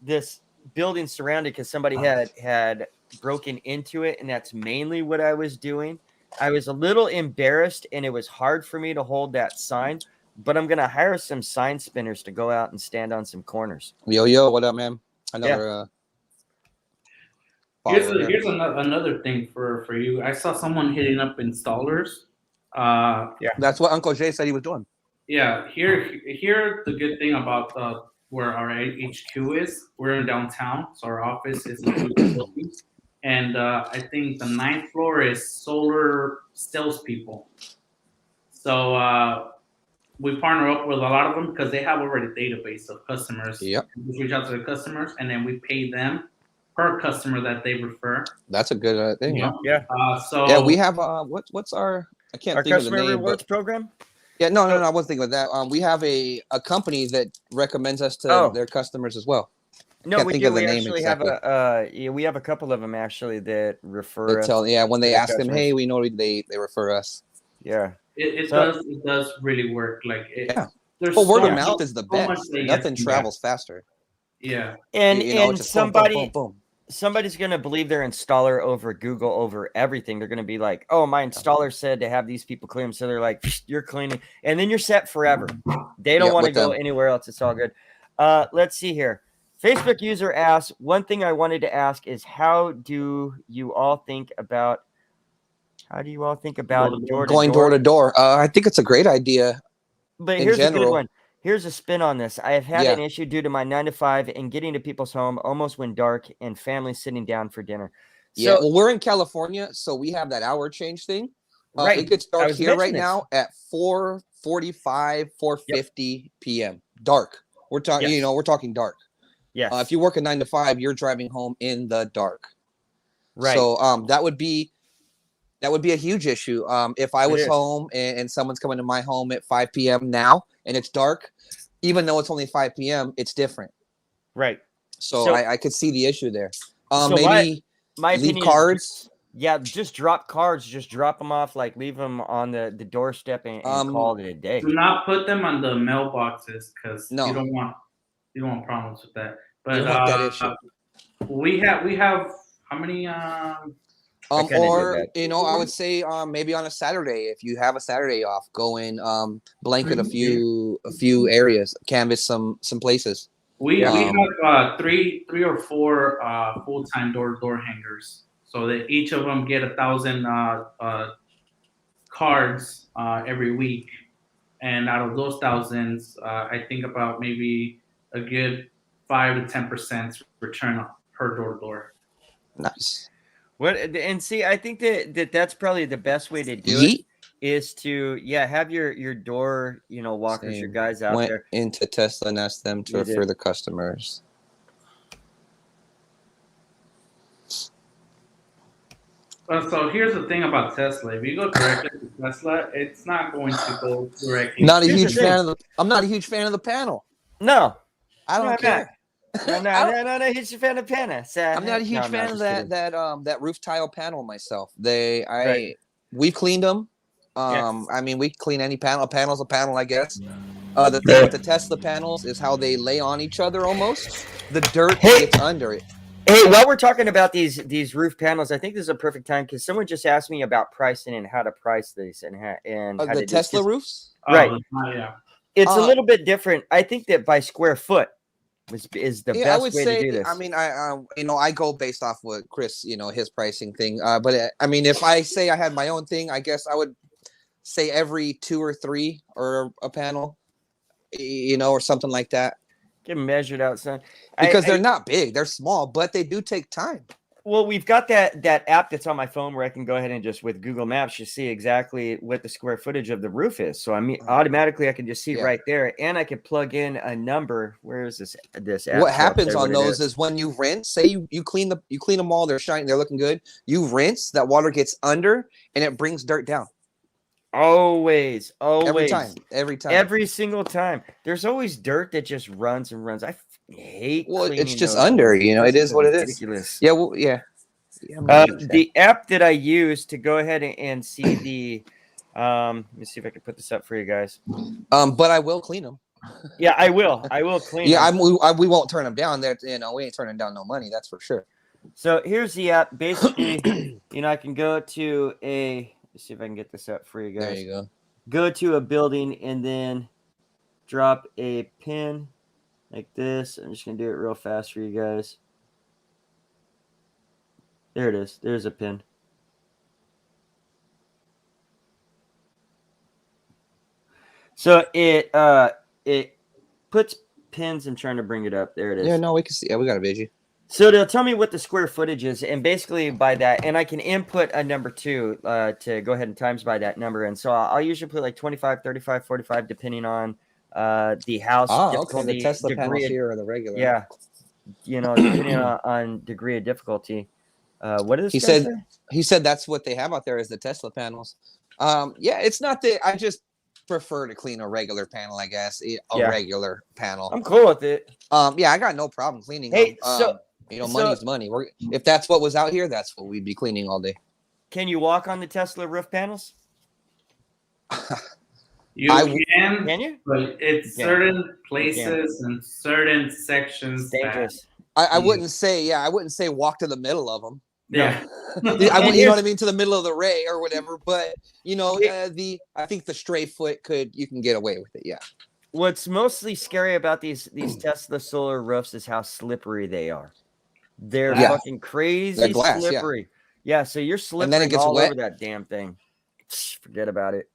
this building surrounded because somebody had broken into it, and that's mainly what I was doing. I was a little embarrassed, and it was hard for me to hold that sign. But I'm gonna hire some sign spinners to go out and stand on some corners. Yo, what up, man? Another. Here's another thing for you. I saw someone hitting up installers. That's what Uncle Jay said he was doing. Yeah, here the good thing about where our HQ is, we're in downtown, so our office is in the building. And I think the 9th floor is solar salespeople. So we partner up with a lot of them because they have already a database of customers. Yep. We reach out to the customers, and then we pay them per customer that they refer. That's a good thing. Yeah. Yeah. So Yeah, we have what's our I can't Our think of the customer name. rewards But, program. yeah, no, I wasn't thinking of that. We have a company that recommends us to their customers as well. No, Can't we think do. of the We name actually exactly. have we have a couple of them actually that refer They us. tell when they their ask them, customers. hey, we know they refer us. Yeah. it So- does really work. Like there's Well, word so of much- mouth is the so much best. that Nothing gets- travels faster. Yeah. And You know, and just boom, boom, somebody boom, boom. somebody's going to believe their installer over Google over everything. They're going to be like, oh, my installer said to have these people clean them. So they're like, you're cleaning. And then you're set forever. They don't Yeah, want to with go them. anywhere else. It's all good. Let's see here. Facebook user asks, one thing I wanted to ask is how do you all think about Going door to door. I think it's a great idea. But in here's a good general. one. Here's a spin on this. I have had Yeah. an issue due to my 9 to 5 and getting to people's home almost when dark and family sitting down for dinner. Yeah, So, well, we're in California, so we have that hour change thing. right. It gets I dark was here right mentioning now at 4:45, 4:50 p.m. Dark. We're talking, Yes. we're talking dark. Yes. If you work a 9 to 5, you're driving home in the dark. right. So that would be a huge issue. If I It was is. home and someone's coming to my home at 5 p.m. now and it's dark, even though it's only 5 p.m., it's different. right. So, So- I could see the issue there. So Maybe My leave opinion cards. is, yeah, just drop cards. Just drop them off. Like leave them on the doorstep and call it a day. Do not put them on the mailboxes because No. you don't want problems with that. But You don't want that issue. we have how many? kinda did Or that. I would say maybe on a Saturday, if you have a Saturday off, go in blanket a few areas, canvas some places. We Um, have three or four full-time door hangers, so that each of them get 1,000 cards every week, and out of those thousands, I think about maybe a good 5 to 10% return per door. Nice. What and see, I think that's probably the best way to do Yeet. it is to have your door walkers, your Same. guys out Went there. into Tesla and asked them to You did. refer the customers. So here's the thing about Tesla: if you go directly to Tesla, it's not going to go directly. Not a Here's the huge thing. fan of the. I'm not a huge fan of the panel. No, I don't No, I'm care. no. He's a fan of Panna. I'm not a huge fan of that roof tile panel myself. We've cleaned them. I mean, we clean any panel. A panel's a panel, I guess. The thing with the Tesla panels is how they lay on each other almost. The dirt Hey. gets under it. Hey, while we're talking about these roof panels, I think this is a perfect time because someone just asked me about pricing and how to price these and how The to Tesla roofs? Right. Yeah. It's a little bit different. I think that by square foot is the Yeah, I best would way say. to do this. I mean, I go based off what Chris, his pricing thing. But I mean, if I say I had my own thing, I guess I would say every 2 or 3 or a panel, or something like that. Get them measured out, son. Because they're not big, they're small, but they do take time. Well, we've got that app that's on my phone where I can go ahead and just with Google Maps just see exactly what the square footage of the roof is. So I mean, automatically I can just see right there, and I can plug in a number. Where is this app? What happens on those is when you rinse, say you clean them all, they're shiny, they're looking good. You rinse, that water gets under, and it brings dirt down. Always. Every single time. There's always dirt that just runs and runs. I hate. Well, it's just those. under. It is what it is. Ridiculous. Yeah. Well, yeah. The app that I use to go ahead and see the. Let me see if I can put this up for you guys. But I will clean them. Yeah, I will. I will clean. Yeah, them. we won't turn them down. There, we ain't turning down no money. That's for sure. So here's the app. Basically, I can go to a. Let's see if I can get this up for you guys. There you go. Go to a building and then drop a pin like this. I'm just going to do it real fast for you guys. There it is. There's a pin. So it puts pins. I'm trying to bring it up. There it is. Yeah, no, we can see. Yeah, we got a visual. So they'll tell me what the square footage is, and basically by that, and I can input a number 2 to go ahead and times by that number. And so I'll usually put like 25, 35, 45, depending on the house difficulty. The Tesla panels here or the regular. Yeah, depending on degree of difficulty. What is he said? Say? He said that's what they have out there is the Tesla panels. Yeah, it's not that I just prefer to clean a regular panel. I guess regular panel. I'm cool with it. Yeah, I got no problem cleaning. Hey, them. Money's money. If that's what was out here, that's what we'd be cleaning all day. Can you walk on the Tesla roof panels? You can you? But it's certain places and certain sections. Dangerous. I wouldn't say. Yeah, I wouldn't say walk to the middle of them. Yeah, I mean, you know what I mean, to the middle of the ray or whatever. But I think the stray foot you can get away with it. Yeah. What's mostly scary about these Tesla solar roofs is how slippery they are. They're fucking crazy glass, slippery. Yeah, so you're slipping and then it gets all wet over that damn thing. Forget about it.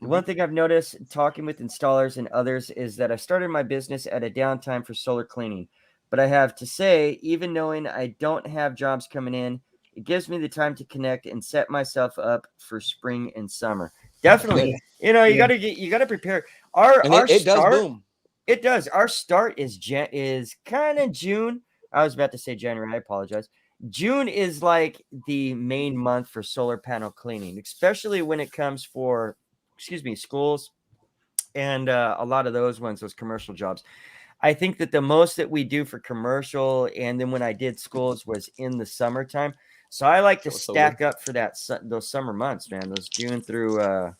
One thing I've noticed talking with installers and others is that I started my business at a downtime for solar cleaning. But I have to say, even knowing I don't have jobs coming in, it gives me the time to connect and set myself up for spring and summer. Definitely. You gotta prepare. It does boom. It does. Our start is kind of June. I was about to say January. I apologize. June is like the main month for solar panel cleaning, especially when it comes for, schools and a lot of those commercial jobs. I think that the most that we do for commercial and then when I did schools was in the summertime. So I like to stack up for those summer months, man. Those June through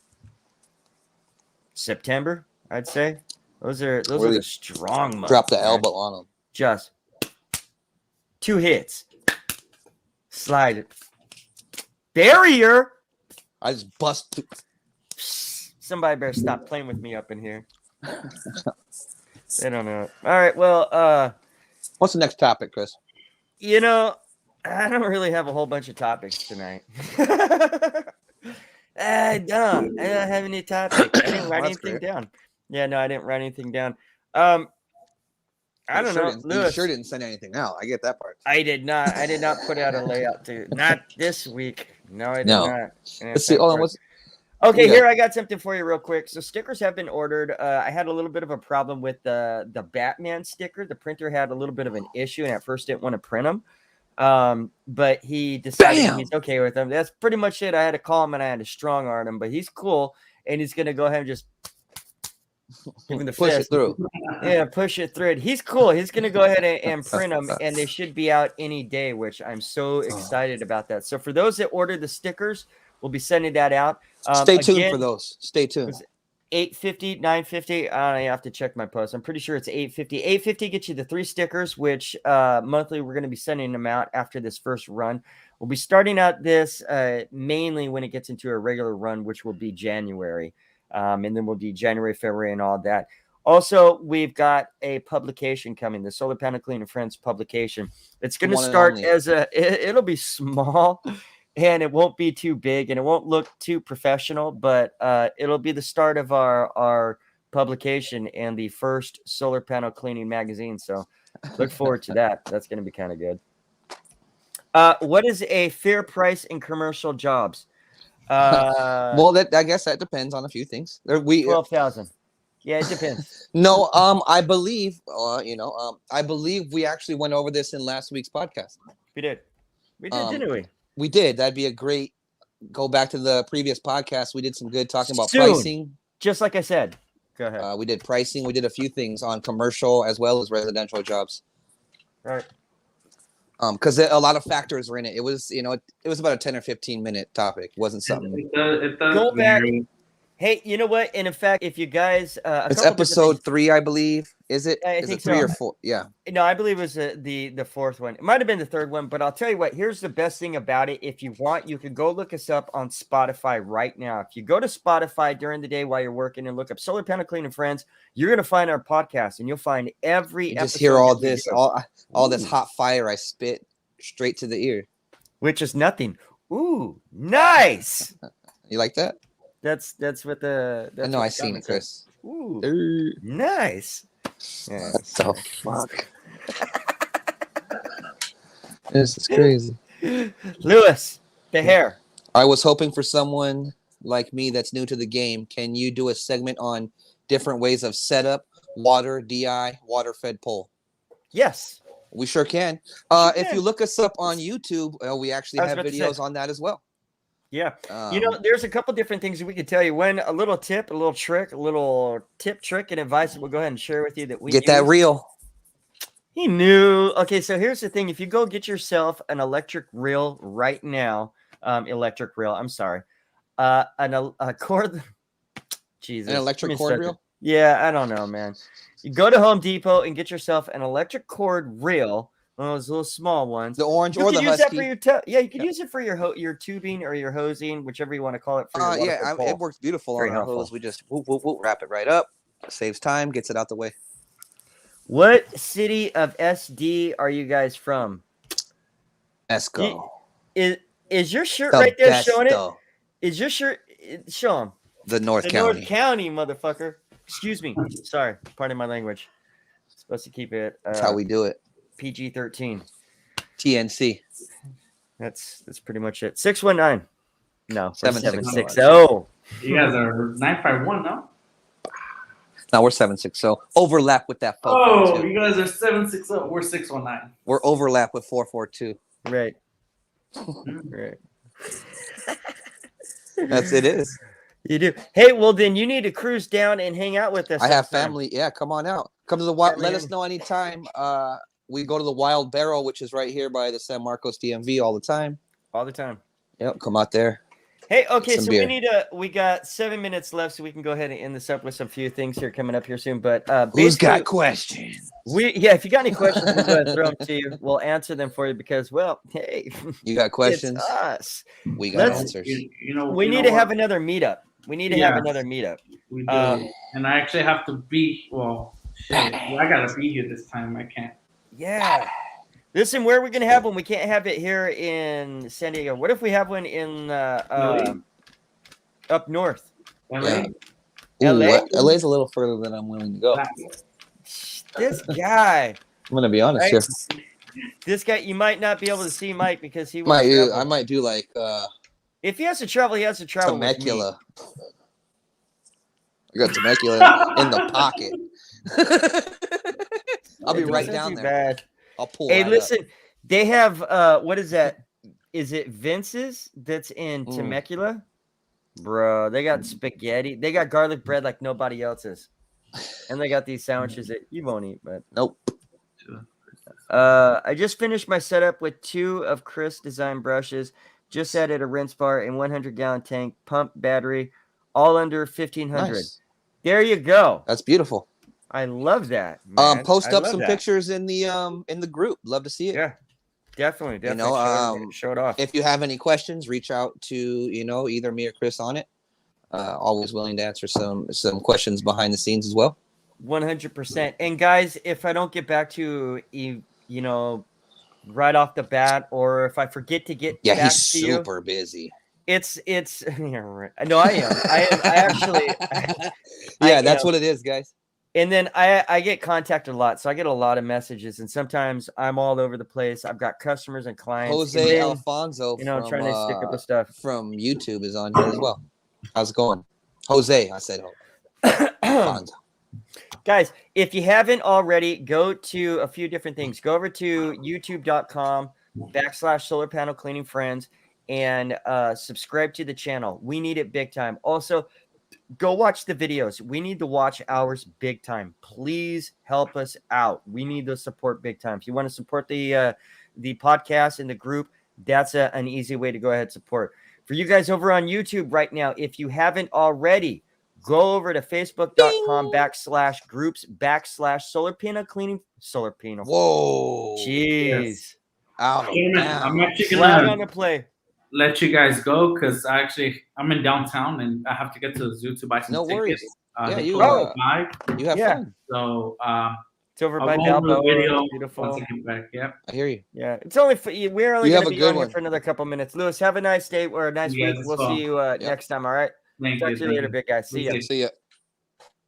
September, I'd say. Those are the strong months. Drop the elbow on them. Just 2 hits. Slide it. Barrier. I just bust. Somebody better stop playing with me up in here. They don't know. All right. Well, what's the next topic, Chris? I don't really have a whole bunch of topics tonight. I don't have any topics. I didn't write anything down. Yeah, no, I didn't write anything down. I don't know. You sure didn't send anything out. I get that part. I did not. I did not put out a layout not this week. No, I did not. Let's see. Hold on. Okay, here I got something for you real quick. So stickers have been ordered. I had a little bit of a problem with the Batman sticker. The printer had a little bit of an issue, and at first didn't want to print them. But he decided he's okay with them. That's pretty much it. I had to call him and I had to strong arm him, but he's cool, and he's gonna go ahead and just give him the push fist. It through. Yeah, push it through. He's cool. He's gonna go ahead and print them, and they should be out any day, which I'm so excited about that. So for those that ordered the stickers, we'll be sending that out. Stay tuned for those. Stay tuned. $850, $950. I have to check my post. I'm pretty sure it's $850. $850 gets you the 3 stickers, which monthly we're going to be sending them out after this first run. We'll be starting out this mainly when it gets into a regular run, which will be January. And then we'll do January, February, and all that. Also, we've got a publication coming, the Solar Panel Cleaning Friends publication. It's going to start as it'll be small. And it won't be too big and it won't look too professional, but it'll be the start of our publication and the first solar panel cleaning magazine. So look forward to that. That's going to be kind of good. What is a fair price in commercial jobs? Well, I guess that depends on a few things. 12,000. Yeah, it depends. No, I believe, I believe we actually went over this in last week's podcast. We did, didn't we? We did. That'd be a great go back to the previous podcast. We did some good talking about Soon. pricing. Just like I said. Go ahead. We did pricing. We did a few things on commercial as well as residential jobs. Right. Because a lot of factors were in it. It was, it was about a 10 or 15 minute topic. It wasn't something. It does Go back. vary. Hey, you know what? And in fact, if you guys, it's episode 3, I believe. Is it? I Is think it 3 so. or 4? Yeah. No, I believe it was the fourth one. It might have been the third one, but I'll tell you what. Here's the best thing about it. If you want, you can go look us up on Spotify right now. If you go to Spotify during the day while you're working and look up Solar Panel Cleaning Friends, you're gonna find our podcast, and you'll find every. You just hear all this, all this hot fire I spit straight to the ear. Which is nothing. Ooh, nice. You like that? That's what the. I know. I seen it, Chris. Ooh, nice. Yeah. What the fuck? This is crazy. Lewis, the hair. I was hoping for someone like me that's new to the game. Can you do a segment on different ways of setup, water, DI, water-fed pole? Yes. We sure can. If you look us up on YouTube, we actually have videos on that as well. Yeah. There's a couple different things that we could tell you. When a little tip, a little trick, a little tip, trick, and advice that we'll go ahead and share with you that we get that reel. He knew. Okay, so here's the thing. If you go get yourself an electric reel right now, electric reel, I'm sorry. A cord. Jesus. An electric cord reel? Yeah, I don't know, man. You go to Home Depot and get yourself an electric cord reel. One of those little small ones. The orange you or the use husky. That for your you can use it for your tubing or your hosing, whichever you want to call it. For your it works beautiful on our hose. We just wrap it right up. Saves time, gets it out the way. What city of SD are you guys from? Let's go. Is your shirt right there showing it? Is your shirt? Show them. The North County. North County, motherfucker. Excuse me. Sorry. Pardon my language. Supposed to keep it. That's how we do it. PG-13. TNC. That's pretty much it. 619. No, 760. You guys are 951, no? No, we're 760. Overlap with that 442. Oh, you guys are 760. We're 619. We're overlap with 442. Right. Right. It is. You do. Hey, well then you need to cruise down and hang out with us. I have family. Yeah, come on out. Come to the wild. Let us know anytime. We go to the Wild Barrel, which is right here by the San Marcos DMV all the time. All the time. Yep, come out there. Hey, okay, so we got 7 minutes left, so we can go ahead and end this up with some few things here coming up here soon. But who's got questions? If you got any questions, we'll go ahead and throw them to you. We'll answer them for you because, well, hey, you got questions? It's us. We got answers. We need to have another meetup. We need to have another meetup. We do. And I actually have to be. Well, shit, I gotta be here this time. I can't. Yeah. Listen, where are we going to have one? We can't have it here in San Diego. What if we have one in up north? LA? LA? LA's a little further than I'm willing to go. This guy. I'm going to be honest here. This guy, you might not be able to see Mike because he I might do like if he has to travel, he has to travel. Temecula. I got Temecula in the pocket. I'll be right down there. Bad. I'll pull. Hey, listen, they have what is that? Is it Vince's that's in Temecula? Bro, they got spaghetti. They got garlic bread like nobody else's. And they got these sandwiches that you won't eat, but nope. I just finished my setup with 2 of Chris design brushes. Just added a rinse bar and 100-gallon tank, pump, battery, all under $1,500. Nice. There you go. That's beautiful. I love that. Man. Post I up love some that. pictures in the group. Love to see it. Yeah, definitely. You know, show it off. If you have any questions, reach out to either me or Chris on it. Always willing to answer some questions behind the scenes as well. 100%. And guys, if I don't get back to you, right off the bat, or if I forget to get back he's to you, super busy. it's yeah, right. No, I am. I actually. That's what it is, guys. And then I get contacted a lot, so I get a lot of messages, and sometimes I'm all over the place. I've got customers and clients. Jose Alfonso, from, trying to stick up with stuff from YouTube is on here as well. How's it going, Jose? I said Alfonso. Guys, if you haven't already, go to a few different things. Go over to youtube.com/solar panel cleaning friends and subscribe to the channel. We need it big time. Also, go watch the videos. We need to watch ours big time. Please help us out. We need the support big time. If you want to support the podcast and the group, that's an easy way to go ahead and support. For you guys over on YouTube right now, if you haven't already, go over to facebook.com/groups/solar panel cleaning. Solar panel. Whoa. Jeez. Yes. I'm actually Flag gonna on the play. let you guys go because I'm in downtown and I have to get to the zoo to buy some tickets. Worries. You have Yeah. fun. So It's over I'll by go over the Balboa. video It's beautiful. once I get back. Yep. I hear you. Yeah, it's only we're only You going have to a be good on here one. for another couple minutes. Lewis, have a nice day or a nice You guys week. as We'll well. see you next time. All right. Thank Talk you. to you later, big guy. See ya. See ya.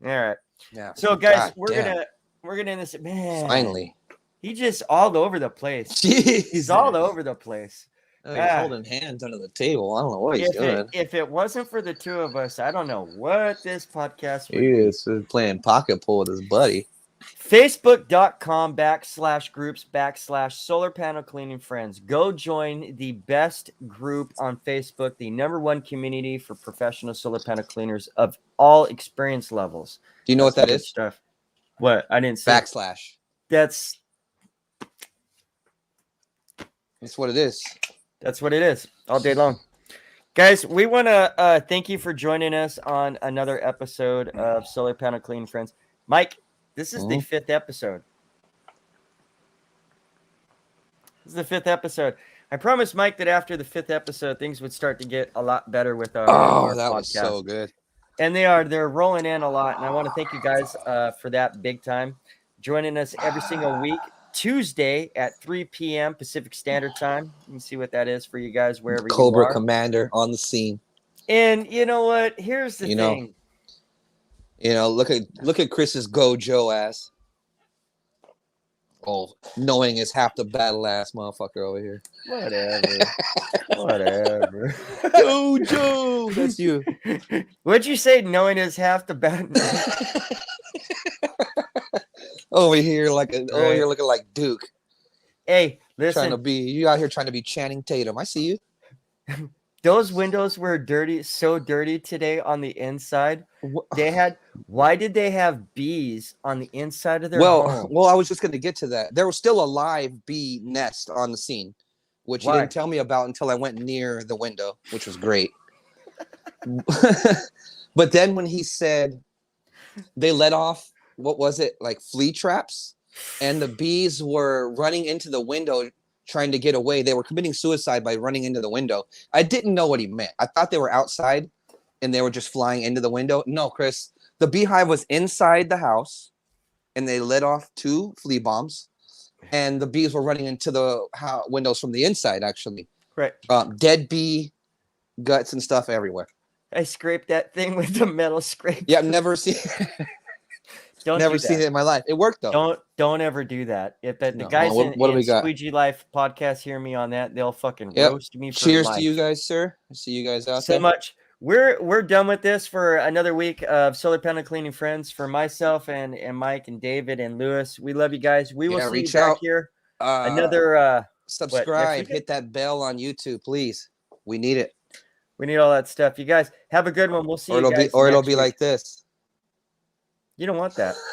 All right. Yeah. So guys, God we're damn. gonna end this. Man, Finally. he just all over the place. Jeez. He's all over the place. He's holding hands under the table. I don't know what he's doing. If it wasn't for the two of us, I don't know what this podcast would He be. is playing pocket pool with his buddy. Facebook.com/groups/solar panel cleaning friends. Go join the best group on Facebook, the #1 community for professional solar panel cleaners of all experience levels. Do you know what that is? Stuff. What? I didn't say. / That's what it is. That's what it is all day long. Guys, we want to thank you for joining us on another episode of Solar Panel Clean Friends. Mike, this is the 5th episode. This is the 5th episode. I promised Mike that after the 5th episode, things would start to get a lot better with our that podcast. was so good. And they're rolling in a lot. And I want to thank you guys for that big time. Joining us every single week. Tuesday at 3 p.m. Pacific Standard Time. You can see what that is for you guys wherever you are. Cobra Commander on the scene. And you know what? Here's the thing. Look at Chris's Gojo ass. Oh, knowing is half the battle ass motherfucker over here. Whatever. Gojo, that's you. What'd you say? Knowing is half the battle. Over here looking like Duke. Hey, listen. You out here trying to be Channing Tatum. I see you. Those windows were dirty, so dirty today on the inside. Why did they have bees on the inside of their home? Well, I was just going to get to that. There was still a live bee nest on the scene, which you didn't tell me about until I went near the window, which was great. But then when he said they let off, what was it, like flea traps? And the bees were running into the window trying to get away. They were committing suicide by running into the window. I didn't know what he meant. I thought they were outside and they were just flying into the window. No, Chris, the beehive was inside the house and they let off 2 flea bombs and the bees were running into the windows from the inside, actually. Right. Dead bee guts and stuff everywhere. I scraped that thing with the metal scrape. Yeah, I've never seen Never seen it in my life. It worked though. Don't ever do that. If the guys in Squeegee Life podcast hear me on that, they'll fucking roast me. Cheers life. to you guys, sir. I see you guys out so there. much. We're done with this for another week of Solar Panel Cleaning Friends. For myself and Mike and David and Lewis, we love you guys. We will see you back here. Another subscribe, hit that bell on YouTube, please. We need it. We need all that stuff. You guys have a good one. We'll see you guys. It'll be like this. You don't want that.